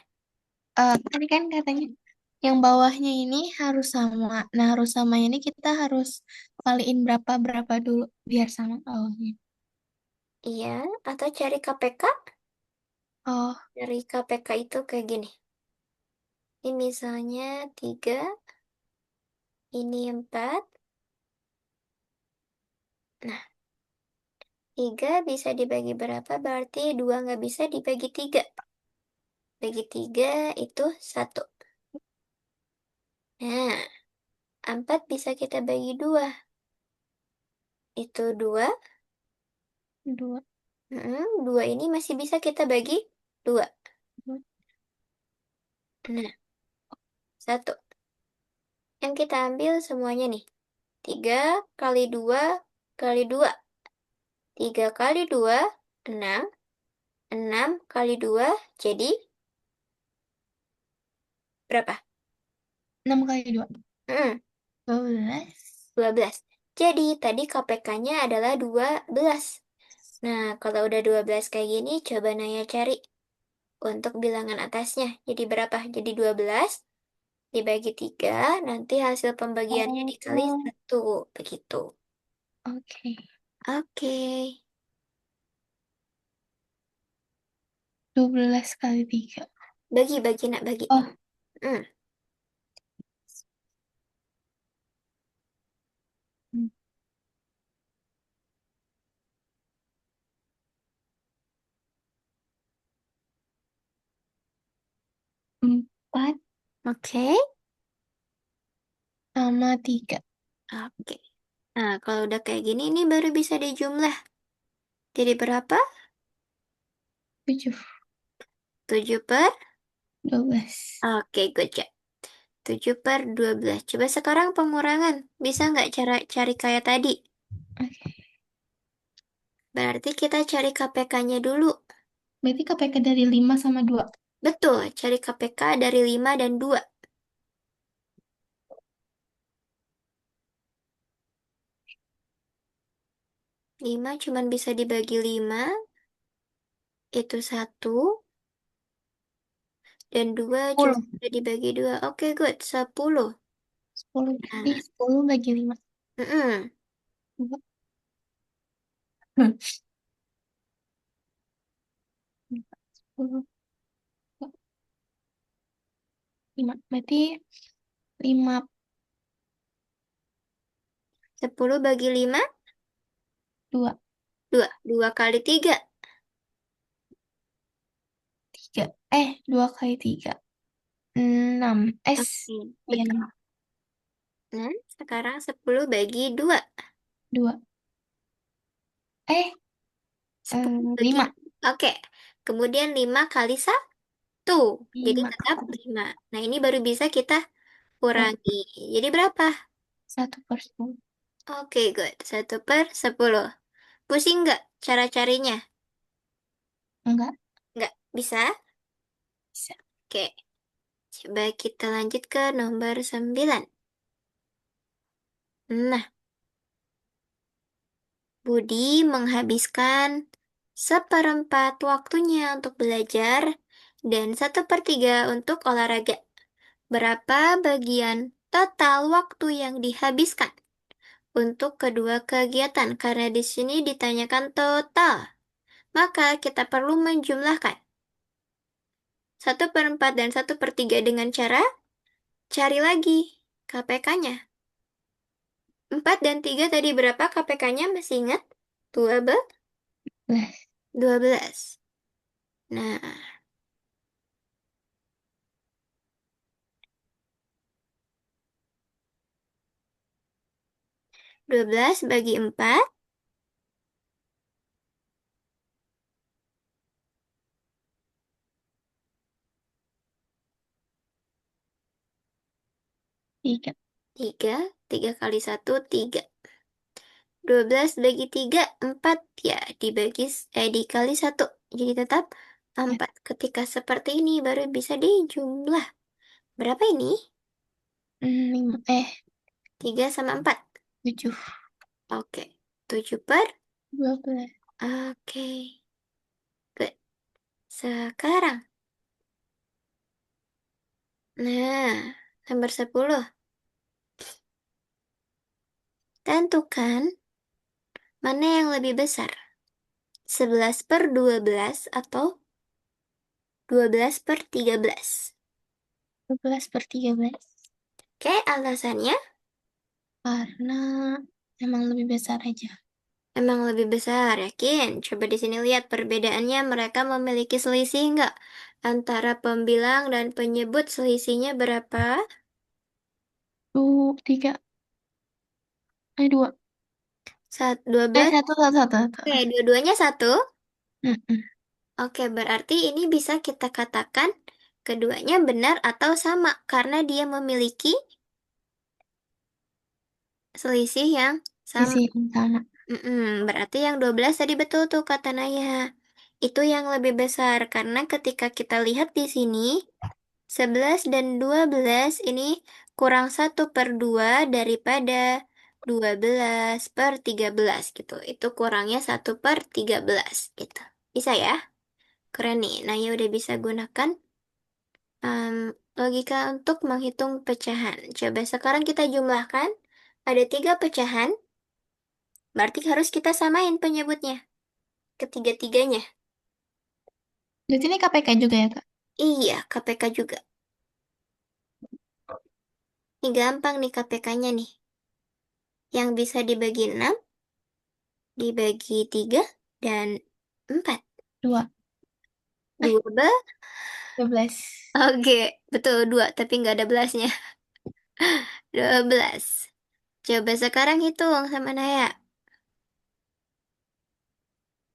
B: Tadi kan katanya yang bawahnya ini harus sama. Nah, harus sama ini kita harus kaliin berapa-berapa dulu biar sama bawahnya.
A: Iya, atau cari KPK?
B: Oh,
A: Dari KPK itu kayak gini. Ini misalnya 3, ini 4. Nah, 3 bisa dibagi berapa? Berarti 2 nggak bisa dibagi 3. Bagi 3 itu 1. Nah, 4 bisa kita bagi 2. Itu 2.
B: dua,
A: 2 ini masih bisa kita bagi 2.
B: dua.
A: Nah, 1. Yang kita ambil semuanya nih. 3 kali 2 kali 2. 3 kali 2, 6. 6 kali 2 jadi berapa?
B: 6 kali 2.
A: Hmm,
B: 12.
A: 12. Jadi tadi KPK-nya adalah 12. Nah, kalau udah 12 kayak gini, coba Naya cari untuk bilangan atasnya. Jadi berapa? Jadi 12 dibagi 3, nanti hasil pembagiannya dikali
B: Oh,
A: 1. Begitu.
B: oke.
A: Oke.
B: 12 kali 3.
A: Bagi, nak, bagi.
B: Oh,
A: Hmm.
B: 4
A: Oke.
B: sama 3.
A: Oke. Nah, kalau udah kayak gini, ini baru bisa dijumlah. Jadi berapa?
B: 7.
A: 7 per?
B: 12.
A: Oke, good job. 7 per 12. Coba sekarang pengurangan. Bisa nggak cara cari kayak tadi?
B: Oke.
A: Berarti kita cari KPK-nya dulu.
B: Berarti KPK dari 5 sama 2.
A: Betul, cari KPK dari 5 dan 2. 5 cuman bisa dibagi 5, itu 1. Dan 2 cuma
B: 10.
A: bisa dibagi 2. Oke, good. 10.
B: 10 berarti
A: Nah,
B: 10 bagi 5.
A: mm-mm.
B: 10. 5. Berarti 5,
A: 10 bagi 5,
B: 2,
A: 2. 2 kali 3.
B: 3. 2 kali 3. 6.
A: Oke,
B: Iya,
A: betul.
B: 6.
A: Nah, sekarang 10 bagi 2.
B: 2. Eh,
A: 10 bagi
B: 5.
A: 2. Oke, kemudian 5 kali 1. Jadi
B: 5
A: tetap
B: kali
A: 5. Nah, ini baru bisa kita
B: 1.
A: kurangi. Jadi berapa?
B: 1/10.
A: Oke, good. 1/10. Pusing nggak cara carinya?
B: Enggak
A: Nggak bisa?
B: bisa.
A: Oke, coba kita lanjut ke nomor 9. Nah, Budi menghabiskan seperempat waktunya untuk belajar dan 1/3 untuk olahraga. Berapa bagian total waktu yang dihabiskan untuk kedua kegiatan? Karena di sini ditanyakan total, maka kita perlu menjumlahkan 1/4 dan 1/3 dengan cara cari lagi KPK-nya. 4 dan 3 tadi berapa KPK-nya? Masih ingat?
B: 12.
A: 12. Nah, 12 bagi 4,
B: 3.
A: 3. 3 kali 1, 3. 12 bagi 3, 4. Ya, dikali 1. Jadi tetap
B: Ya.
A: 4. Ketika seperti ini baru bisa dijumlah. Berapa ini?
B: 5.
A: 3 sama 4.
B: 7.
A: Oke. 7 per?
B: 12.
A: Oke. Good. Sekarang. Nah, nomor 10. Tentukan mana yang lebih besar. 11/12 atau 12/13.
B: 12/13.
A: Oke, alasannya
B: Karena emang lebih besar aja.
A: emang lebih besar, yakin? Coba di sini lihat perbedaannya, mereka memiliki selisih nggak? Antara pembilang dan penyebut selisihnya berapa?
B: 3. 2.
A: 12.
B: 1, 1, 1, 1.
A: Oke, dua-duanya satu.
B: Mm-mm.
A: Oke, berarti ini bisa kita katakan keduanya benar atau sama karena dia memiliki selisih yang sama.
B: Sisi yang sama.
A: Berarti yang 12 tadi betul tuh kata Naya. Itu yang lebih besar karena ketika kita lihat di sini 11 dan 12 ini kurang 1/2 daripada 12/13 gitu. Itu kurangnya 1/13 gitu. Bisa ya? Keren nih. Naya udah bisa gunakan em, logika untuk menghitung pecahan. Coba sekarang kita jumlahkan. Ada 3 pecahan, berarti harus kita samain penyebutnya. Ketiga-tiganya.
B: Jadi ini KPK juga ya, Kak?
A: Iya, KPK juga. Ini gampang nih KPK-nya nih. Yang bisa dibagi 6, dibagi 3 dan 4.
B: Dua. Eh,
A: 2
B: 12.
A: Oke, betul 2, tapi nggak ada belasnya. 12. Coba sekarang hitung sama Naya.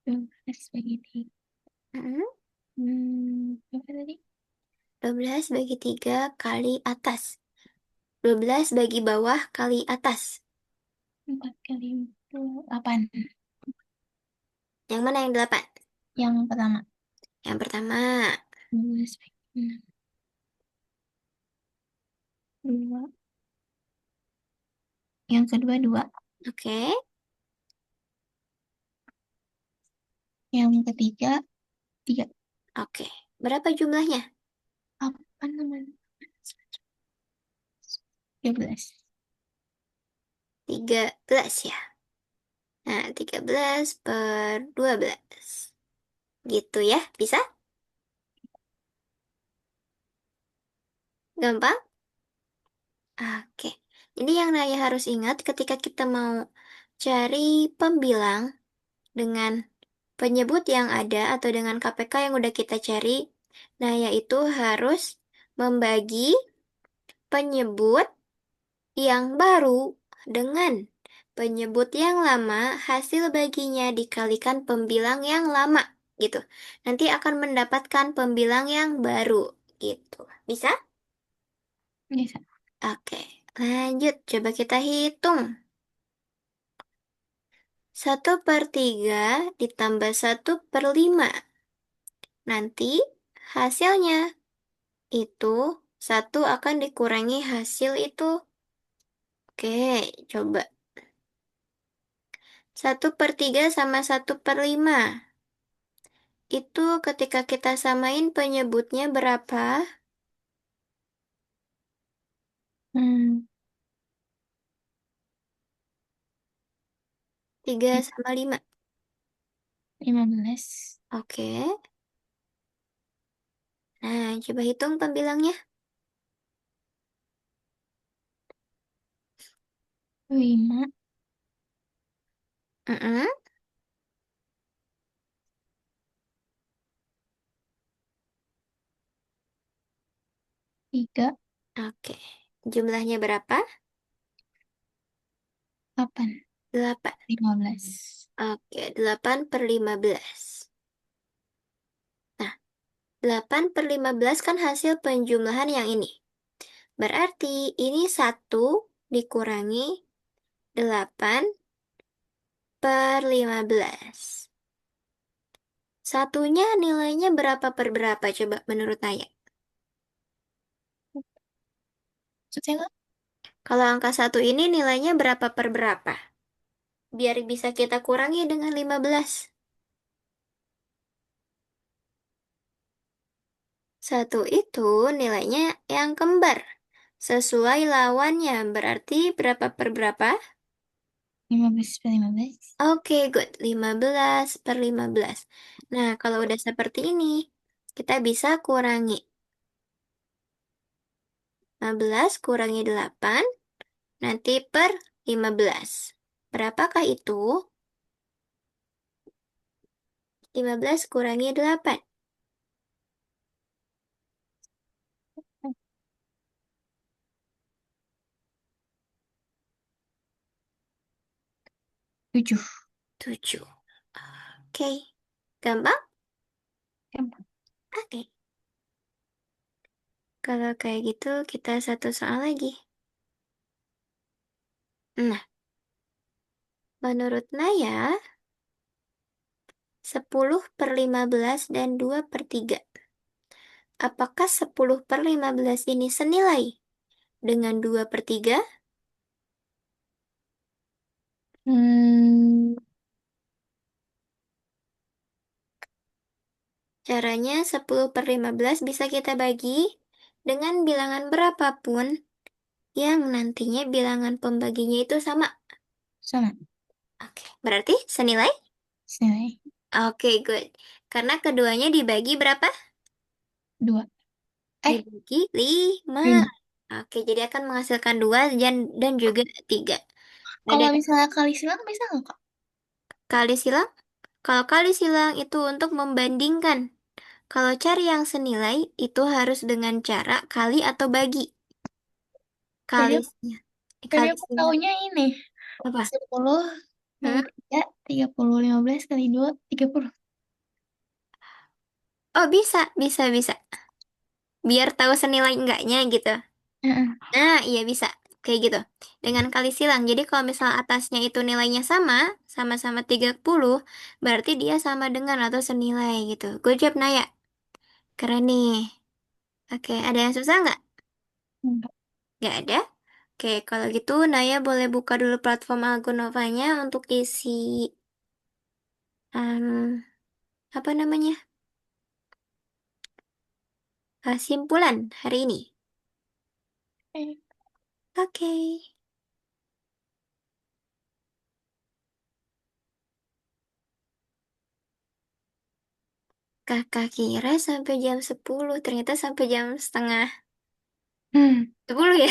B: 12 bagi 3.
A: Hmm,
B: Berapa tadi?
A: 12 bagi 3 kali atas. 12 bagi bawah kali atas.
B: 4 kali 8.
A: Yang mana yang 8?
B: Yang pertama.
A: Yang pertama.
B: 12 bagi 6. 2. Yang kedua 2.
A: Oke,
B: Yang ketiga 3.
A: oke. Berapa jumlahnya?
B: Apa namanya? 13.
A: 13 ya. Nah, 13/12. Gitu ya, bisa? Gampang? Oke. Jadi yang Naya harus ingat ketika kita mau cari pembilang dengan penyebut yang ada atau dengan KPK yang udah kita cari, Naya itu harus membagi penyebut yang baru dengan penyebut yang lama, hasil baginya dikalikan pembilang yang lama, gitu. Nanti akan mendapatkan pembilang yang baru, gitu. Bisa?
B: Bisa.
A: Oke, lanjut. Coba kita hitung. 1/3 ditambah 1/5. Nanti hasilnya itu 1 akan dikurangi hasil itu. Oke, coba. 1/3 sama 1/5. Itu ketika kita samain penyebutnya berapa?
B: Hmm,
A: 3/5.
B: 15.
A: Oke. Nah, coba hitung pembilangnya.
B: 5.
A: Mm-mm.
B: 3.
A: Oke. Jumlahnya berapa?
B: 8.
A: 8.
B: 15.
A: Oke, 8/15. Nah, 8/15 kan hasil penjumlahan yang ini. Berarti ini 1 dikurangi 8/15. Satunya nilainya berapa per berapa coba menurut Naya?
B: Maksudnya Kak?
A: Kalau angka 1 ini nilainya berapa per berapa? Biar bisa kita kurangi dengan 15. 1 itu nilainya yang kembar. Sesuai lawannya, berarti berapa per berapa?
B: 15 per 15.
A: Oke, good. 15/15. Nah, kalau udah seperti ini, kita bisa kurangi. 15 kurangi 8, nanti per 15. Berapakah itu? 15 kurangi 8.
B: 7.
A: 7. Oke. Gampang?
B: Gampang.
A: Oke. Kalau kayak gitu, kita satu soal lagi. Nah, Menurut Naya, 10/15 dan 2/3. Apakah 10/15 ini senilai dengan 2/3?
B: Hmm,
A: Caranya 10/15 bisa kita bagi dengan bilangan berapapun yang nantinya bilangan pembaginya itu sama.
B: sama.
A: Oke, berarti senilai?
B: Senilai
A: Oke, good. Karena keduanya dibagi berapa?
B: 2.
A: Dibagi 5.
B: 5.
A: Oke, jadi akan menghasilkan 2 dan juga 3. Ada
B: Kalau misalnya kali silang bisa nggak, Kak?
A: kali silang. Kalau kali silang itu untuk membandingkan. Kalau cari yang senilai itu harus dengan cara kali atau bagi.
B: Jadi,
A: Kali,
B: jadi
A: kali
B: aku
A: silang.
B: taunya ini.
A: Apa?
B: 10
A: Hmm?
B: kali 3, 30. 15 kali 2, 30.
A: Oh, bisa, bisa, bisa. Biar tahu senilai enggaknya gitu.
B: Heeh.
A: Nah, iya bisa. Kayak gitu. Dengan kali silang. Jadi kalau misal atasnya itu nilainya sama, sama-sama 30, berarti dia sama dengan atau senilai gitu. Good job, Naya. Keren nih. Oke, ada yang susah nggak?
B: Enggak.
A: Nggak ada? Oke, kalau gitu Naya boleh buka dulu platform Algonovanya untuk isi em, apa namanya? Simpulan hari ini.
B: Eh,
A: Oke. Kakak kira sampai jam 10, ternyata sampai jam setengah
B: Hmm.
A: 10 ya.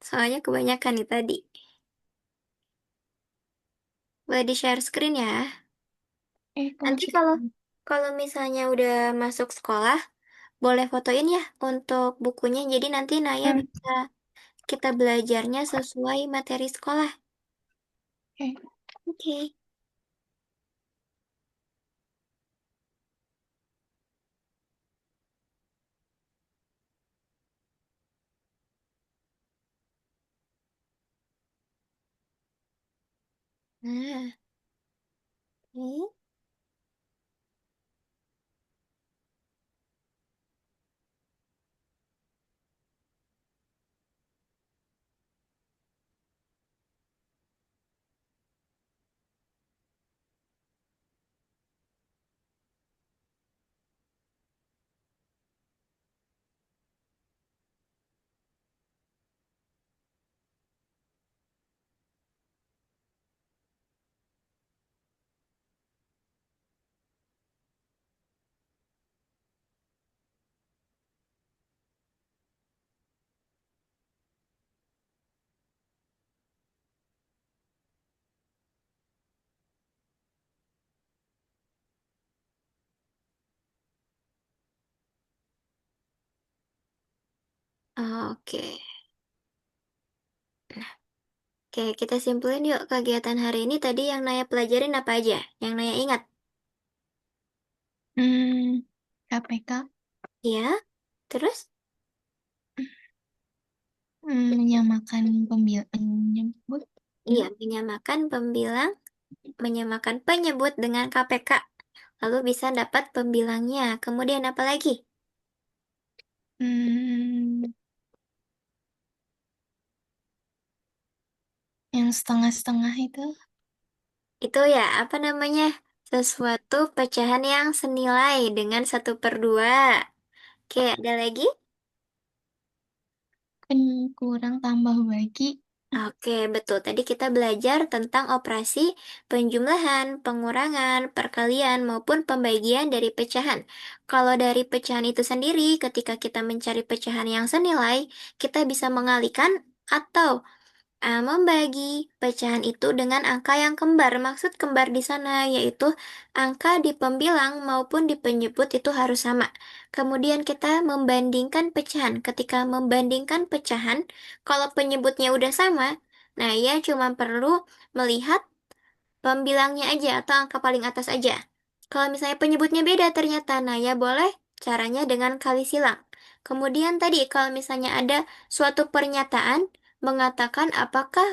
A: Soalnya kebanyakan nih tadi. Boleh di-share screen ya.
B: Aku
A: Nanti
B: masih.
A: kalau kalau misalnya udah masuk sekolah, boleh fotoin ya untuk bukunya. Jadi nanti Naya
B: Hmm.
A: bisa kita belajarnya sesuai materi sekolah.
B: Oke.
A: Oke. Nah, ini. Oke. Oke, kita simpulin yuk kegiatan hari ini tadi yang Naya pelajarin apa aja? Yang Naya ingat?
B: Hmm. KPK.
A: Ya, terus?
B: Menyamakan penyebut.
A: Iya,
B: Ya.
A: menyamakan penyebut dengan KPK. Lalu bisa dapat pembilangnya. Kemudian apa lagi?
B: Hmm. Yang setengah-setengah itu.
A: Itu ya, apa namanya? Sesuatu pecahan yang senilai dengan 1/2. Oke, ada lagi?
B: Kurang tambah bagi.
A: Oke, betul. Tadi kita belajar tentang operasi penjumlahan, pengurangan, perkalian, maupun pembagian dari pecahan. Kalau dari pecahan itu sendiri, ketika kita mencari pecahan yang senilai, kita bisa mengalihkan atau membagi pecahan itu dengan angka yang kembar. Maksud kembar di sana yaitu angka di pembilang maupun di penyebut itu harus sama. Kemudian kita membandingkan pecahan. Ketika membandingkan pecahan, kalau penyebutnya udah sama, nah ya cuma perlu melihat pembilangnya aja atau angka paling atas aja. Kalau misalnya penyebutnya beda ternyata, nah ya boleh caranya dengan kali silang. Kemudian tadi kalau misalnya ada suatu pernyataan mengatakan apakah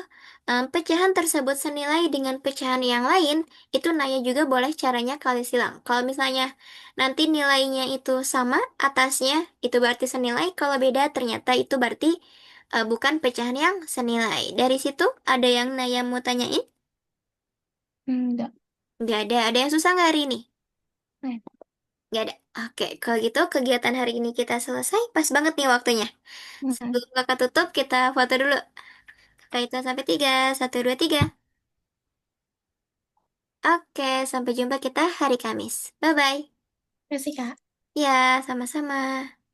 A: pecahan tersebut senilai dengan pecahan yang lain, itu Naya juga boleh caranya kali silang. Kalau misalnya nanti nilainya itu sama atasnya, itu berarti senilai. Kalau beda ternyata itu berarti bukan pecahan yang senilai. Dari situ ada yang Naya mau tanyain?
B: Enggak.
A: Nggak ada. Ada yang susah nggak hari ini?
B: Nah,
A: Nggak ada. Oke, kalau gitu kegiatan hari ini kita selesai. Pas banget nih waktunya.
B: mm-mm.
A: Sebelum kakak tutup, kita foto dulu. Kakak hitung sampai 3. 1, 2, 3. Oke, sampai jumpa kita hari Kamis. Bye-bye.
B: Terima kasih, Kak.
A: Ya, sama-sama.